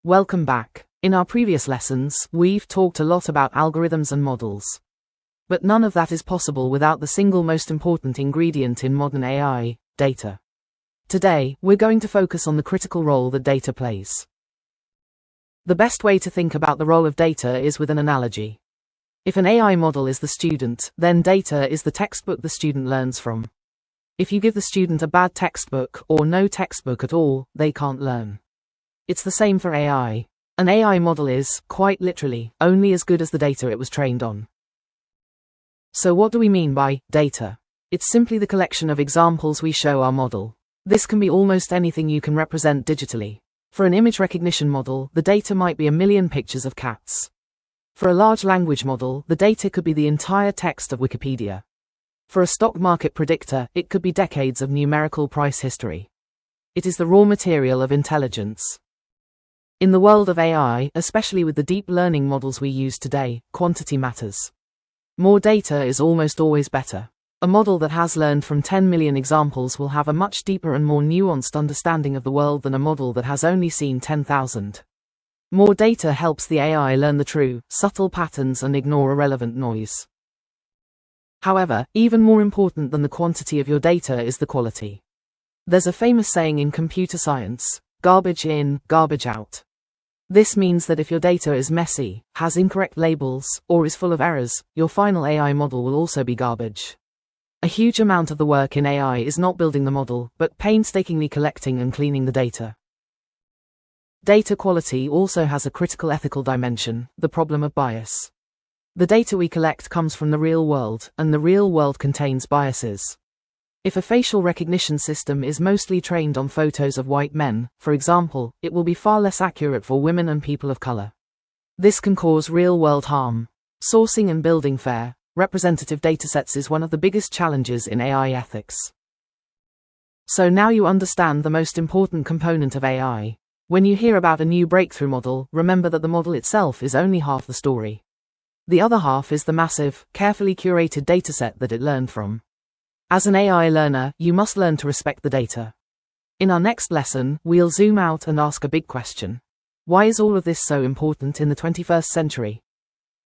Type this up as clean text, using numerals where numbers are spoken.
Welcome back. In our previous lessons, we've talked a lot about algorithms and models. But none of that is possible without the single most important ingredient in modern AI, data. Today, we're going to focus on the critical role that data plays. The best way to think about the role of data is with an analogy. If an AI model is the student, then data is the textbook the student learns from. If you give the student a bad textbook or no textbook at all, they can't learn. It's the same for AI. An AI model is, quite literally, only as good as the data it was trained on. So what do we mean by data? It's simply the collection of examples we show our model. This can be almost anything you can represent digitally. For an image recognition model, the data might be 1 million pictures of cats. For a large language model, the data could be the entire text of Wikipedia. For a stock market predictor, it could be decades of numerical price history. It is the raw material of intelligence. In the world of AI, especially with the deep learning models we use today, quantity matters. More data is almost always better. A model that has learned from 10 million examples will have a much deeper and more nuanced understanding of the world than a model that has only seen 10,000. More data helps the AI learn the true, subtle patterns and ignore irrelevant noise. However, even more important than the quantity of your data is the quality. There's a famous saying in computer science, garbage in, garbage out. This means that if your data is messy, has incorrect labels, or is full of errors, your final AI model will also be garbage. A huge amount of the work in AI is not building the model, but painstakingly collecting and cleaning the data. Data quality also has a critical ethical dimension, the problem of bias. The data we collect comes from the real world, and the real world contains biases. If a facial recognition system is mostly trained on photos of white men, for example, it will be far less accurate for women and people of color. This can cause real-world harm. Sourcing and building fair, representative datasets is one of the biggest challenges in AI ethics. So now you understand the most important component of AI. When you hear about a new breakthrough model, remember that the model itself is only half the story. The other half is the massive, carefully curated dataset that it learned from. As an AI learner, you must learn to respect the data. In our next lesson, we'll zoom out and ask a big question. Why is all of this so important in the 21st century?